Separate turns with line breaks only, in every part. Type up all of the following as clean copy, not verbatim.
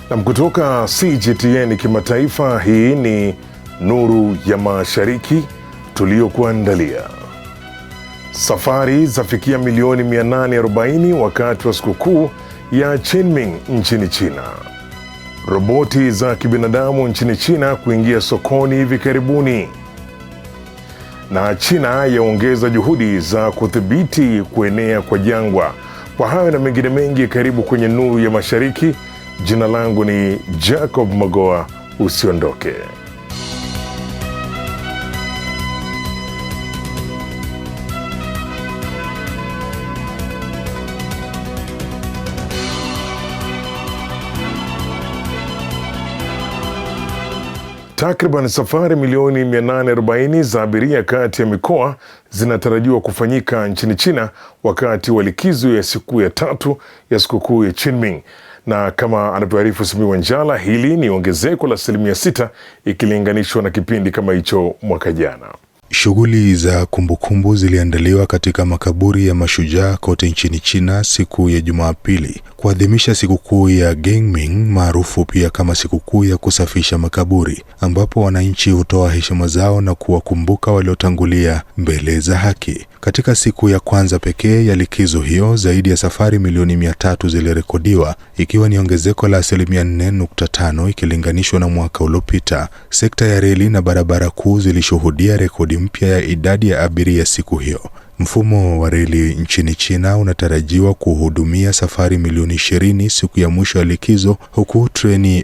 Na kutoka CGTN kimataifa, hii ni Nuru ya Mashariki tuliyokuandalia. Safari zafikia milioni 840 wakati wa sikukuu ya Qingming nchini China. Roboti za kibinadamu nchini China kuingia sokoni hivi karibuni. Na China yaongeza juhudi za kudhibiti kuenea kwa jangwa. Kwa hayo na mengine mengi, karibu kwenye Nuru ya Mashariki. Jina langu ni Jacob Magoa, usiondoke. Takriban safari milioni 840 za abiria kati ya mikoa zinatarajiwa kufanyika nchini China wakati wa likizo ya siku ya tatu ya sikukuu ya Qingming. Na kama anavyoarifu Simi Wanjala, hili ni ongezeko la 6% ikilinganishwa na kipindi kama hicho mwaka jana.
Shughuli za kumbukumbu ziliandaliwa katika makaburi ya mashujaa kote nchini China siku ya Jumapili kuadhimisha sikukuu ya Qingming, maarufu pia kama sikukuu ya kusafisha makaburi, ambapo wananchi hutoa heshima zao na kuwakumbuka waliotangulia mbele za haki. Katika siku ya kwanza pekee ya likizo hiyo, zaidi ya safari milioni 300 zilirekodiwa, ikiwa ni ongezeko la 4.5% ikilinganishwa na mwaka uliopita. Sekta ya reli na barabara kuu zilishuhudia rekodi mpya ya idadi ya abiria siku hiyo. Mfumo wa reli nchini China unatarajiwa kuhudumia safari milioni 20 siku ya mwisho ya likizo, huku treni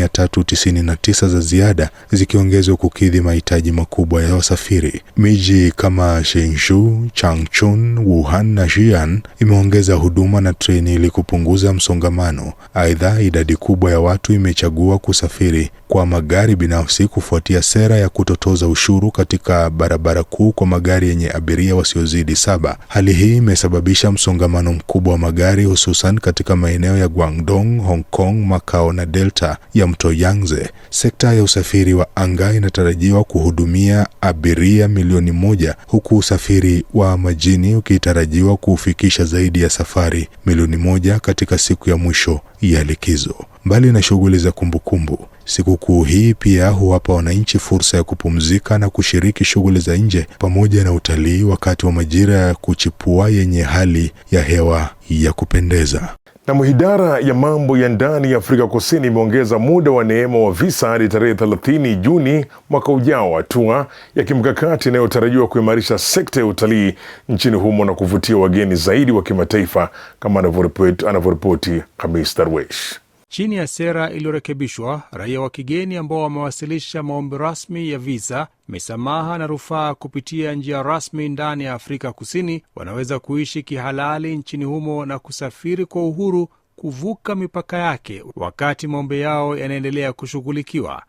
1399 za ziada zikiongezwa kukidhi mahitaji makubwa ya wasafiri. Miji kama Shenzhou, Changchun, Wuhan na Xi'an imeongeza huduma na treni ili kupunguza msongamano. Aidha, idadi kubwa ya watu imechagua kusafiri kwa magari binafsi kufuatia sera ya kutotoza ushuru katika barabara kuu kwa magari yenye abiria wasiozidi 7. Hali hii imesababisha msongamano mkubwa wa magari, hususan katika maeneo ya Guangdong, Hong Kong, Macau na Delta ya mto Yangtze. Sekta ya usafiri wa anga inatarajiwa kuhudumia abiria milioni 1, huku usafiri wa majini ukitarajiwa kufikisha zaidi ya safari milioni 1 katika siku ya mwisho ya likizo. Mbali na shughuli za kumbukumbu, sikukuu hii pia huwapa wananchi fursa ya kupumzika na kushiriki shughuli za nje pamoja na utalii wakati wa majira ya kuchipua yenye hali ya hewa ya kupendeza.
Na idara ya mambo ya ndani ya Afrika Kusini imeongeza muda wa neema wa visa hadi tarehe 30 Juni mwaka ujao, hatua ya kimkakati inayotarajiwa kuimarisha sekta ya utalii nchini humo na kuvutia wageni zaidi wa kimataifa, kama anavyoripoti Khamis Darwesh.
Chini ya sera iliyorekebishwa, raia wa kigeni ambao wamewasilisha maombi rasmi ya visa, misamaha na rufaa kupitia njia rasmi ndani ya Afrika Kusini wanaweza kuishi kihalali nchini humo na kusafiri kwa uhuru kuvuka mipaka yake wakati maombi yao yanaendelea kushughulikiwa.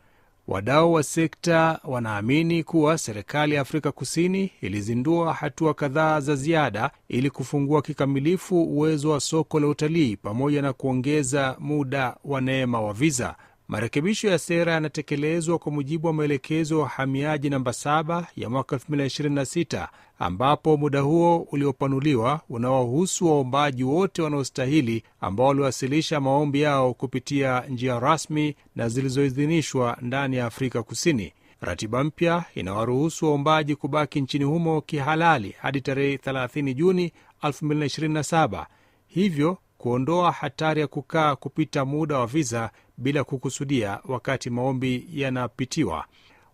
Wadau wa sekta wanaamini kuwa serikali ya Afrika Kusini ilizindua hatua kadhaa za ziada ili kufungua kikamilifu uwezo wa soko la utalii pamoja na kuongeza muda wa neema wa visa. Marekebisho ya sera yanatekelezwa kwa mujibu wa maelekezo ya uhamiaji namba 7 ya mwaka 2026, ambapo muda huo uliopanuliwa unawahusu waombaji wote wanaostahili ambao waliwasilisha maombi yao kupitia njia rasmi na zilizoidhinishwa ndani ya Afrika Kusini. Ratiba mpya inawaruhusu waombaji kubaki nchini humo kihalali hadi tarehe 30 Juni 2027, hivyo kuondoa hatari ya kukaa kupita muda wa visa bila kukusudia wakati maombi yanapitiwa.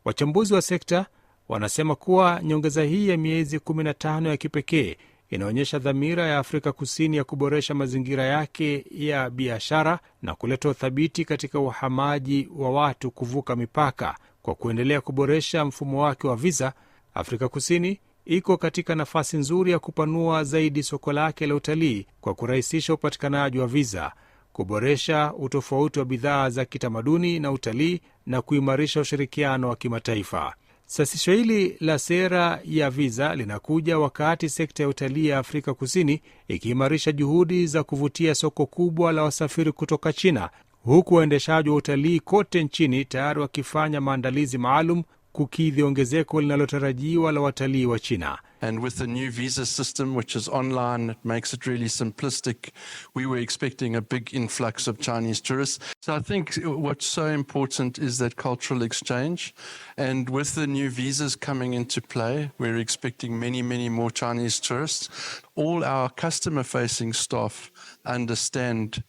Wachambuzi wa sekta wanasema kuwa nyongeza hii ya miezi 15 ya kipekee inaonyesha dhamira ya Afrika Kusini ya kuboresha mazingira yake ya biashara na kuleta uthabiti katika uhamaji wa watu kuvuka mipaka. Kwa kuendelea kuboresha mfumo wake wa visa, Afrika Kusini iko katika nafasi nzuri ya kupanua zaidi soko lake la utalii kwa kurahisisha upatikanaji wa visa, kuboresha utofauti wa bidhaa za kitamaduni na utalii na kuimarisha ushirikiano wa kimataifa. Sasisho hili la sera ya visa linakuja wakati sekta ya utalii ya Afrika Kusini ikiimarisha juhudi za kuvutia soko kubwa la wasafiri kutoka China, huku waendeshaji wa utalii kote nchini tayari wakifanya maandalizi maalum kukidhi ongezeko linalotarajiwa la watalii wa China.
And with the new visa system, which is online, it makes it really simplistic. We were expecting a big influx of Chinese tourists. So I think what's so important is that cultural exchange. And with the new visas coming into play, we're expecting many, many more Chinese tourists. All our customer-facing staff understand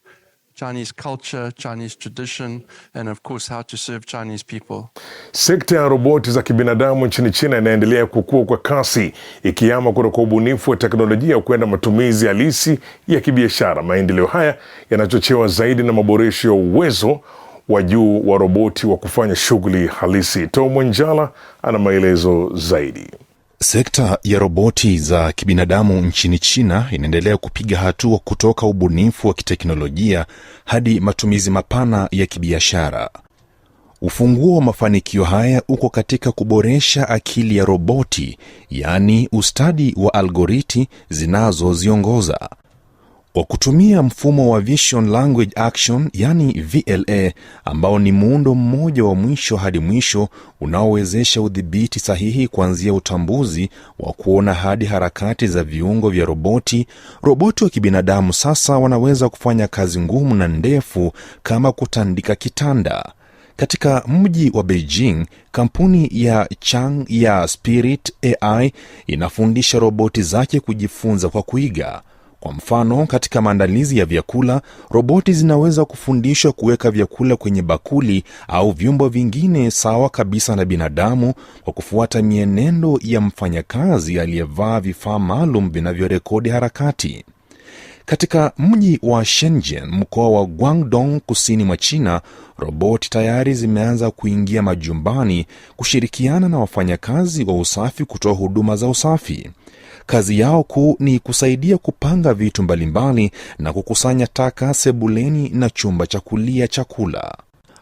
Chinese culture, Chinese tradition, and of course how to serve Chinese people.
Sekta ya roboti za kibinadamu nchini China inaendelea kukua kwa kasi, ikihama kutoka ubunifu wa teknolojia kwenda matumizi halisi ya kibiashara. Maendeleo haya yanachochewa zaidi na maboresho ya uwezo wa juu wa roboti wa kufanya shughuli halisi. Tom Wanjala ana maelezo zaidi.
Sekta ya roboti za kibinadamu nchini China inaendelea kupiga hatua kutoka ubunifu wa kiteknolojia hadi matumizi mapana ya kibiashara. Ufunguo wa mafanikio haya uko katika kuboresha akili ya roboti, yaani ustadi wa algoriti zinazoziongoza. Kwa kutumia mfumo wa Vision Language Action, yani VLA, ambao ni muundo mmoja wa mwisho hadi mwisho unaowezesha udhibiti sahihi kuanzia utambuzi wa kuona hadi harakati za viungo vya roboti, roboti wa kibinadamu sasa wanaweza kufanya kazi ngumu na ndefu kama kutandika kitanda. Katika mji wa Beijing, kampuni ya Chang ya Spirit AI inafundisha roboti zake kujifunza kwa kuiga. Kwa mfano, katika maandalizi ya vyakula, roboti zinaweza kufundishwa kuweka vyakula kwenye bakuli au vyombo vingine sawa kabisa na binadamu kwa kufuata mienendo ya mfanyakazi aliyevaa vifaa maalum vinavyorekodi harakati. Katika mji wa Shenzhen, mkoa wa Guangdong kusini mwa China, roboti tayari zimeanza kuingia majumbani kushirikiana na wafanyakazi wa usafi kutoa huduma za usafi. Kazi yao kuu ni kusaidia kupanga vitu mbalimbali na kukusanya taka sebuleni na chumba cha kulia chakula.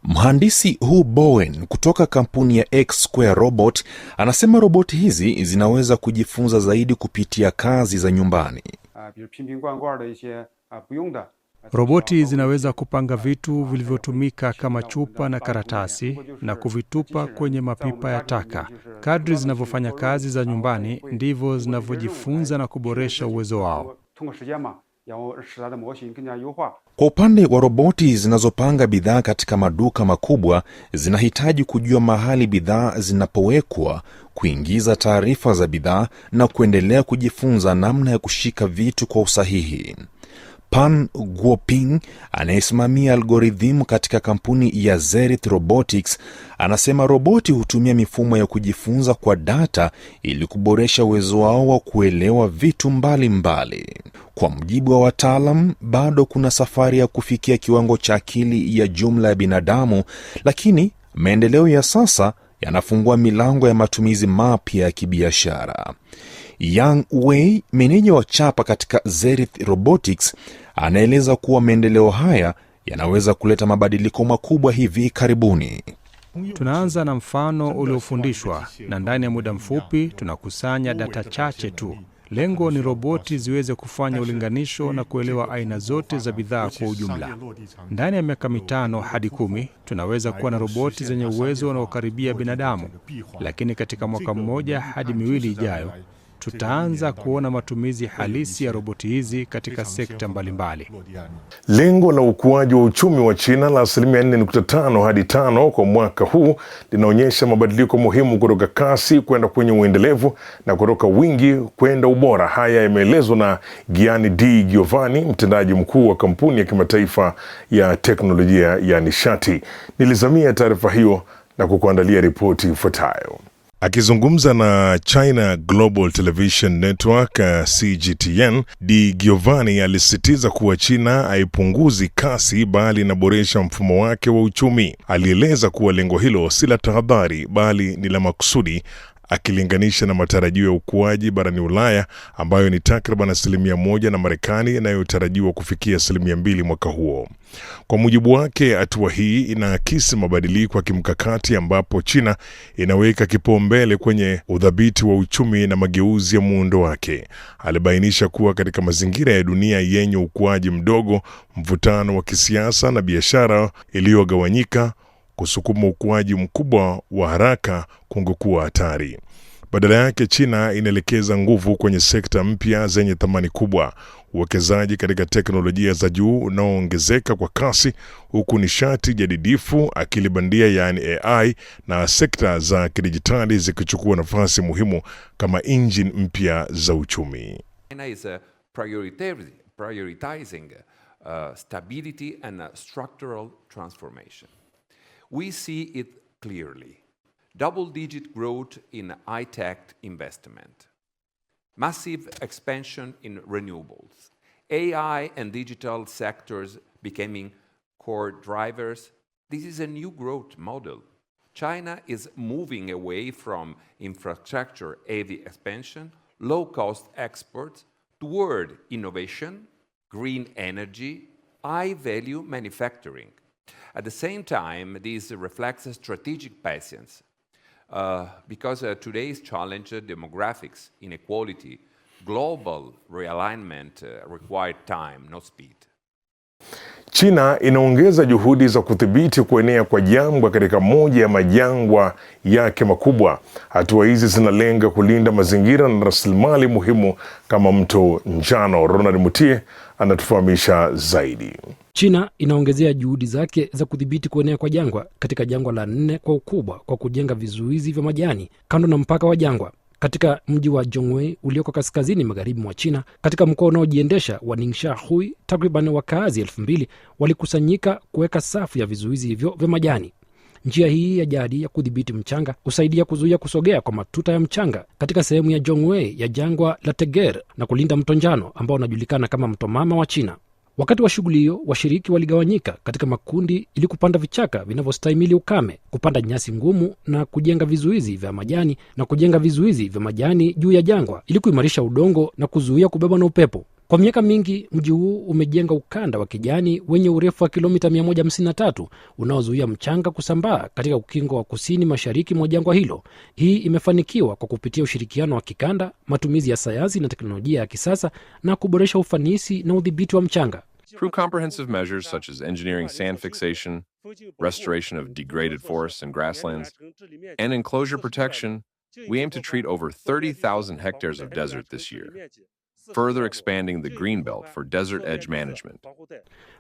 Mhandisi Hu Bowen kutoka kampuni ya X Square Robot anasema roboti hizi zinaweza kujifunza zaidi kupitia kazi za nyumbani.
Roboti zinaweza kupanga vitu vilivyotumika kama chupa na karatasi na kuvitupa kwenye mapipa ya taka. Kadri zinavyofanya kazi za nyumbani, ndivyo zinavyojifunza na kuboresha uwezo wao.
Kwa upande wa roboti zinazopanga bidhaa katika maduka makubwa, zinahitaji kujua mahali bidhaa zinapowekwa, kuingiza taarifa za bidhaa na kuendelea kujifunza namna ya kushika vitu kwa usahihi. Pan Guoping, anayesimamia algorithimu katika kampuni ya Zerith Robotics, anasema roboti hutumia mifumo ya kujifunza kwa data ili kuboresha uwezo wao wa kuelewa vitu mbalimbali. Kwa mujibu wa wataalam, bado kuna safari ya kufikia kiwango cha akili ya jumla ya binadamu, lakini maendeleo ya sasa yanafungua milango ya matumizi mapya ya kibiashara. Yang Wei, meneja wa chapa katika Zerith Robotics, anaeleza kuwa maendeleo haya yanaweza kuleta mabadiliko makubwa hivi karibuni.
Tunaanza na mfano uliofundishwa na ndani ya muda mfupi tunakusanya data chache tu. Lengo ni roboti ziweze kufanya ulinganisho na kuelewa aina zote za bidhaa kwa ujumla. Ndani ya miaka 5 hadi 10 tunaweza kuwa na roboti zenye uwezo unaokaribia binadamu, lakini katika mwaka 1 hadi 2 ijayo tutaanza kuona matumizi halisi ya roboti hizi katika sekta mbalimbali.
Lengo la ukuaji wa uchumi wa China la 4.5 hadi 5 kwa mwaka huu linaonyesha mabadiliko muhimu kutoka kasi kwenda kwenye uendelevu na kutoka wingi kwenda ubora. Haya yameelezwa na Gianni Di Giovanni, mtendaji mkuu wa kampuni ya kimataifa ya teknolojia ya nishati. Nilizamia taarifa hiyo na kukuandalia ripoti ifuatayo. Akizungumza na China Global Television Network CGTN, Di Giovanni alisisitiza kuwa China haipunguzi kasi bali inaboresha mfumo wake wa uchumi. Alieleza kuwa lengo hilo si la tahadhari bali ni la makusudi, akilinganisha na matarajio ya ukuaji barani Ulaya ambayo ni takriban 1% na Marekani inayotarajiwa kufikia 2% mwaka huo. Kwa mujibu wake, hatua hii inaakisi mabadiliko ya kimkakati ambapo China inaweka kipaumbele kwenye udhabiti wa uchumi na mageuzi ya muundo wake. Alibainisha kuwa katika mazingira ya dunia yenye ukuaji mdogo, mvutano wa kisiasa na biashara iliyogawanyika, kusukuma ukuaji mkubwa wa haraka kungekuwa hatari. Badala yake, China inaelekeza nguvu kwenye sekta mpya zenye thamani kubwa, uwekezaji katika teknolojia za juu unaoongezeka kwa kasi, huku nishati jadidifu, akili bandia yaani AI, na sekta za kidijitali zikichukua nafasi muhimu kama injini mpya za uchumi.
China is prioritizing stability and structural transformation. We see it clearly. Double-digit growth in high-tech investment, massive expansion in renewables, AI and digital sectors becoming core drivers. This is a new growth model. China is moving away from infrastructure-heavy expansion, low-cost exports, toward innovation, green energy, high-value manufacturing. At the same time, this reflects a strategic patience. Because today's challenge, demographics, inequality, global realignment require time, not speed.
China inaongeza juhudi za kudhibiti kuenea kwa jangwa katika moja ya majangwa yake makubwa. Hatua hizi zinalenga kulinda mazingira na rasilimali muhimu kama mto Njano. Ronald Mutie anatufahamisha zaidi.
China inaongezea juhudi zake za kudhibiti kuenea kwa jangwa katika jangwa la 4 kwa ukubwa kwa kujenga vizuizi vya majani kando na mpaka wa jangwa. Katika mji wa Zhongwei ulioko kaskazini magharibi mwa China, katika mkoa unaojiendesha wa Ningxia-Hui, takriban wakazi 2000 walikusanyika kuweka safu ya vizuizi hivyo vya majani. Njia hii ya jadi ya kudhibiti mchanga husaidia kuzuia kusogea kwa matuta ya mchanga katika sehemu ya Zhongwei ya jangwa la Teger na kulinda mto Njano ambao unajulikana kama mto mama wa China. Wakati wa shughuli hiyo, washiriki waligawanyika katika makundi ili kupanda vichaka vinavyostahimili ukame, kupanda nyasi ngumu na kujenga vizuizi vya majani juu ya jangwa ili kuimarisha udongo na kuzuia kubebwa na upepo. Kwa miaka mingi, mji huu umejenga ukanda wa kijani wenye urefu wa kilomita 153 unaozuia mchanga kusambaa katika ukingo wa kusini mashariki mwa jangwa hilo. Hii imefanikiwa kwa kupitia ushirikiano wa kikanda, matumizi ya sayansi na teknolojia ya kisasa na kuboresha ufanisi na udhibiti wa mchanga.
Through comprehensive measures such as engineering sand fixation, restoration of degraded forests and grasslands, and enclosure protection, we aim to treat over 30,000 hectares of desert this year, further expanding the green belt for desert edge management.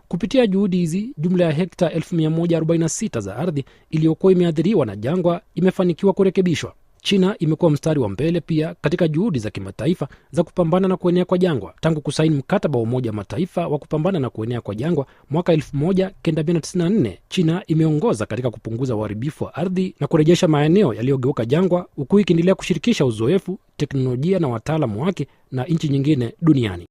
Kupitia juhudi hizi, jumla ya hekta 1146 za ardhi iliyokuwa imeathiriwa na jangwa imefanikiwa kurekebishwa. China imekuwa mstari wa mbele pia katika juhudi za kimataifa za kupambana na kuenea kwa jangwa. Tangu kusaini mkataba wa Umoja wa Mataifa wa kupambana na kuenea kwa jangwa mwaka 1994, China imeongoza katika kupunguza uharibifu wa ardhi na kurejesha maeneo yaliyogeuka jangwa, huku ikiendelea kushirikisha uzoefu, teknolojia na wataalamu wake na nchi nyingine duniani.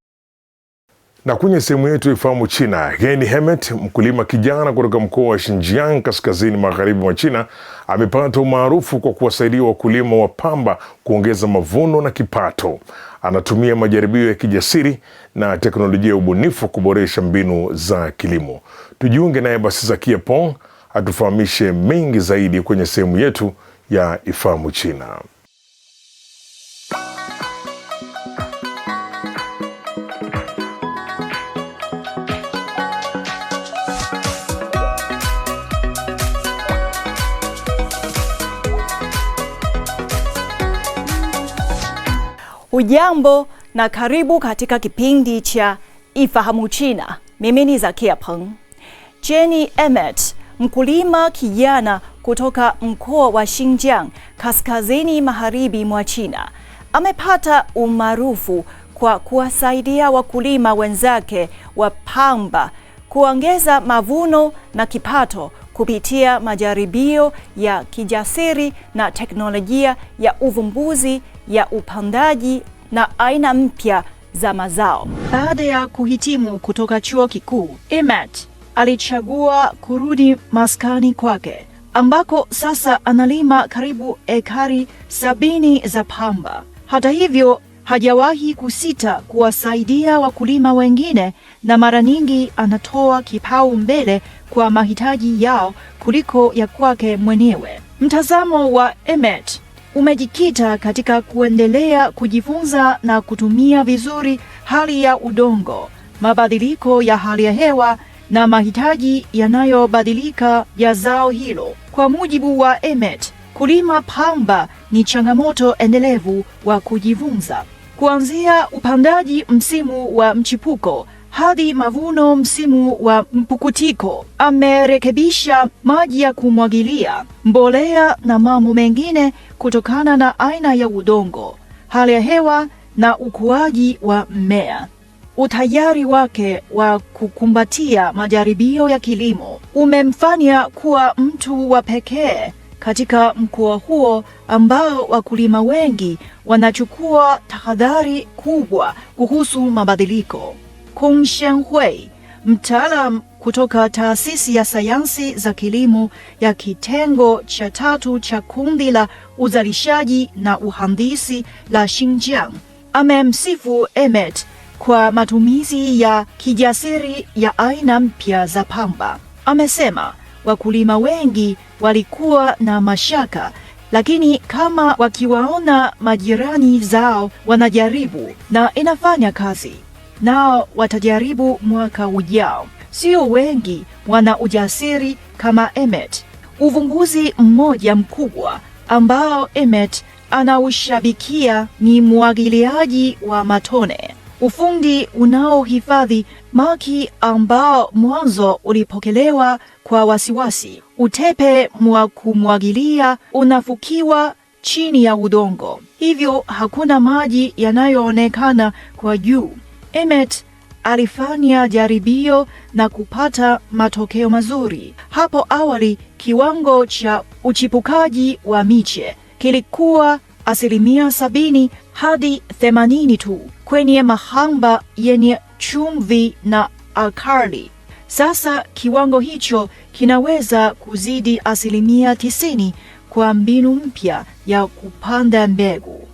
Na kwenye sehemu yetu ifahamu China, Geni Hemet, mkulima kijana kutoka mkoa wa Xinjiang kaskazini magharibi mwa China, amepata umaarufu kwa kuwasaidia wakulima wa pamba kuongeza mavuno na kipato. Anatumia majaribio ya kijasiri na teknolojia ya ubunifu kuboresha mbinu za kilimo. Tujiunge naye basi Zakia Pong atufahamishe mengi zaidi kwenye sehemu yetu ya ifahamu China.
Ujambo na karibu katika kipindi cha Ifahamu China. Mimi ni Zakia Peng. Jenny Emmet, mkulima kijana kutoka mkoa wa Xinjiang, kaskazini magharibi mwa China, amepata umaarufu kwa kuwasaidia wakulima wenzake wa pamba kuongeza mavuno na kipato kupitia majaribio ya kijasiri na teknolojia ya uvumbuzi ya upandaji na aina mpya za mazao. Baada ya kuhitimu kutoka chuo kikuu, Emmet alichagua kurudi maskani kwake, ambako sasa analima karibu ekari 70 za pamba. Hata hivyo, hajawahi kusita kuwasaidia wakulima wengine na mara nyingi anatoa kipaumbele kwa mahitaji yao kuliko ya kwake mwenyewe. Mtazamo wa Emmet umejikita katika kuendelea kujifunza na kutumia vizuri hali ya udongo, mabadiliko ya hali ya hewa na mahitaji yanayobadilika ya zao hilo. Kwa mujibu wa Emmet, kulima pamba ni changamoto endelevu wa kujifunza. Kuanzia upandaji msimu wa mchipuko hadi mavuno msimu wa mpukutiko. Amerekebisha maji ya kumwagilia, mbolea na mambo mengine kutokana na aina ya udongo, hali ya hewa na ukuaji wa mmea. Utayari wake wa kukumbatia majaribio ya kilimo umemfanya kuwa mtu wa pekee katika mkoa huo ambao wakulima wengi wanachukua tahadhari kubwa kuhusu mabadiliko. Kong Xianhui, mtaalam kutoka taasisi ya sayansi za kilimo ya kitengo cha 3 cha kundi la uzalishaji na uhandisi la Xinjiang, amemsifu Emmet kwa matumizi ya kijasiri ya aina mpya za pamba. Amesema wakulima wengi walikuwa na mashaka, lakini kama wakiwaona majirani zao wanajaribu na inafanya kazi, nao watajaribu mwaka ujao. Sio wengi wana ujasiri kama Emmet. Uvumbuzi mmoja mkubwa ambao Emmet anaushabikia ni mwagiliaji wa matone, ufundi unaohifadhi maji ambao mwanzo ulipokelewa kwa wasiwasi. Utepe mwa kumwagilia unafukiwa chini ya udongo, hivyo hakuna maji yanayoonekana kwa juu. Emmet alifanya jaribio na kupata matokeo mazuri. Hapo awali kiwango cha uchipukaji wa miche kilikuwa 70% hadi 80% tu kwenye mahamba yenye chumvi na alkali. Sasa kiwango hicho kinaweza kuzidi 90% kwa mbinu mpya ya kupanda mbegu.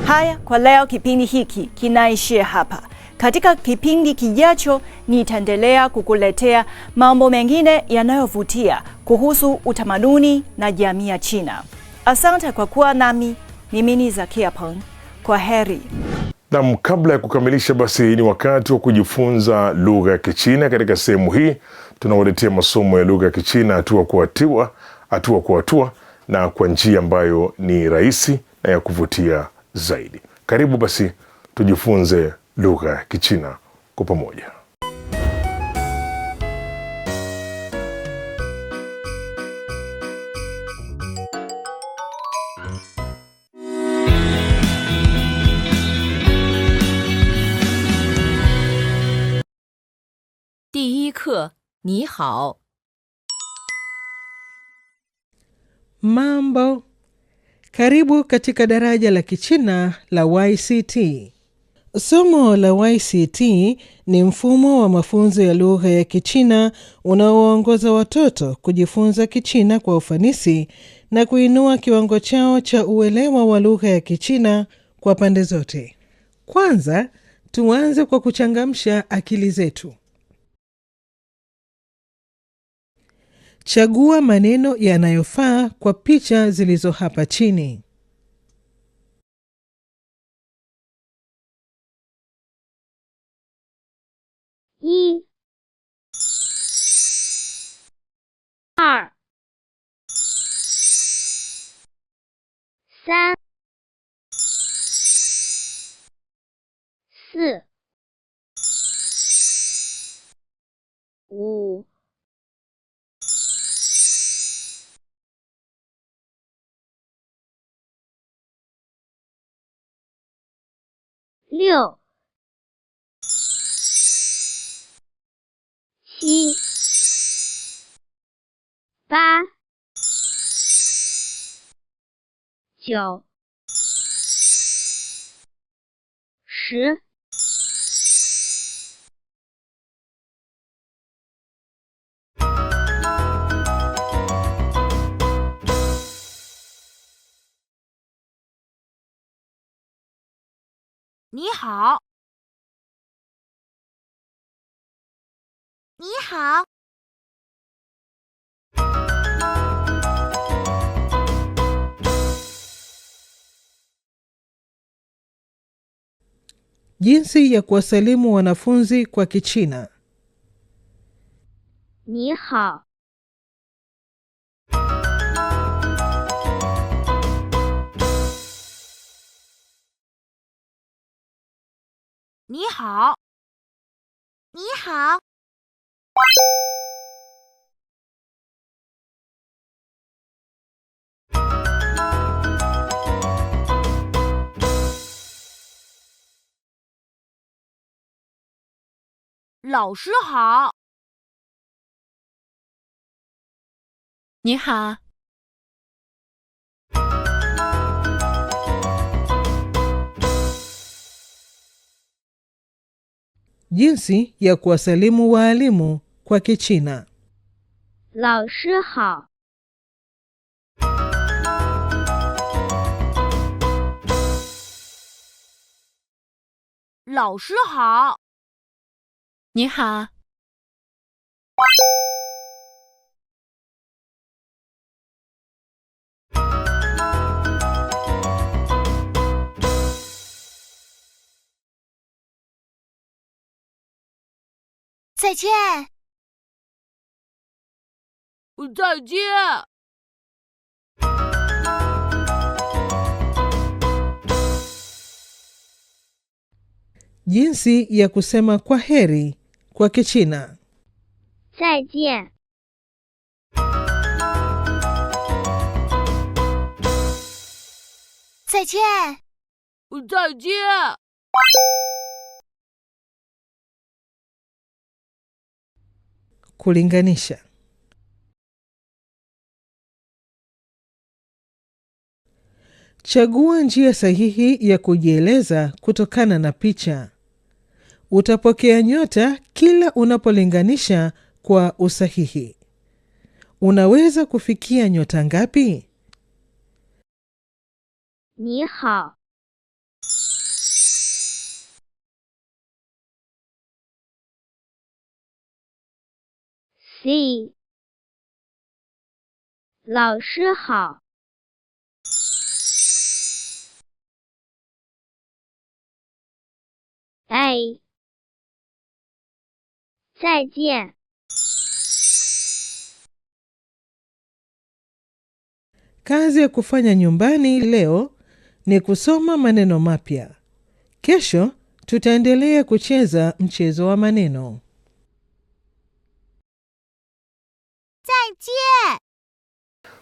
Haya, kwa leo kipindi hiki kinaishia hapa. Katika kipindi kijacho nitaendelea kukuletea mambo mengine yanayovutia kuhusu utamaduni na jamii ya China. Asante kwa kuwa nami. Mimi ni Zakia Peng. Kwa heri.
Na kabla ya kukamilisha, basi ni wakati wa kujifunza lugha ya Kichina. Katika sehemu hii tunawaletea masomo ya lugha ya Kichina hatua kwa hatua na kwa njia ambayo ni rahisi na ya kuvutia zaidi. Karibu basi tujifunze lugha ya Kichina kwa pamoja.
Ni hao.
Mambo. Karibu katika daraja la Kichina la YCT. Somo la YCT ni mfumo wa mafunzo ya lugha ya Kichina unaoongoza watoto kujifunza Kichina kwa ufanisi na kuinua kiwango chao cha uelewa wa lugha ya Kichina kwa pande zote. Kwanza, tuanze kwa kuchangamsha akili zetu. Chagua maneno yanayofaa kwa picha zilizo hapa chini.
Yi. 2 3 4 5 6 7 8 9 10 你好 你好
Jinsi ya kuwasalimu wanafunzi kwa Kichina.
你好你好，你好。老师好。
你好。
Jinsi ya kuwasalimu waalimu kwa Kichina.
老师好。老师好。
你好。
再见。再见。
Jinsi ya kusema kwa heri kwa Kichina.
再见。
再见。
再见。
Kulinganisha. Chagua njia sahihi ya kujieleza kutokana na picha. Utapokea nyota kila unapolinganisha kwa usahihi. Unaweza kufikia nyota ngapi?
你好。C。老师好。A。再见。
Kazi ya kufanya nyumbani leo ni kusoma maneno mapya. Kesho tutaendelea kucheza mchezo wa maneno.
再见。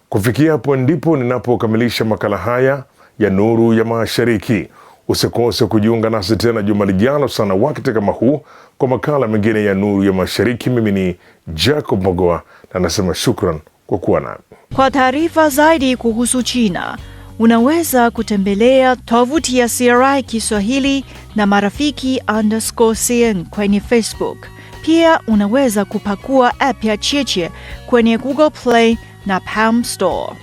Kufikia hapo ndipo ninapokamilisha makala haya ya Nuru ya Mashariki. Usikose kujiunga nasi tena juma lijalo sana wakati kama huu kwa makala mengine ya Nuru ya Mashariki. Mimi ni Jacob Mogoa na nasema shukran kwa kuwa nami.
Kwa taarifa zaidi kuhusu China, unaweza kutembelea tovuti ya CRI Kiswahili na marafiki_CN kwenye Facebook. Pia unaweza kupakua app ya Cheche kwenye Google Play na Palm Store.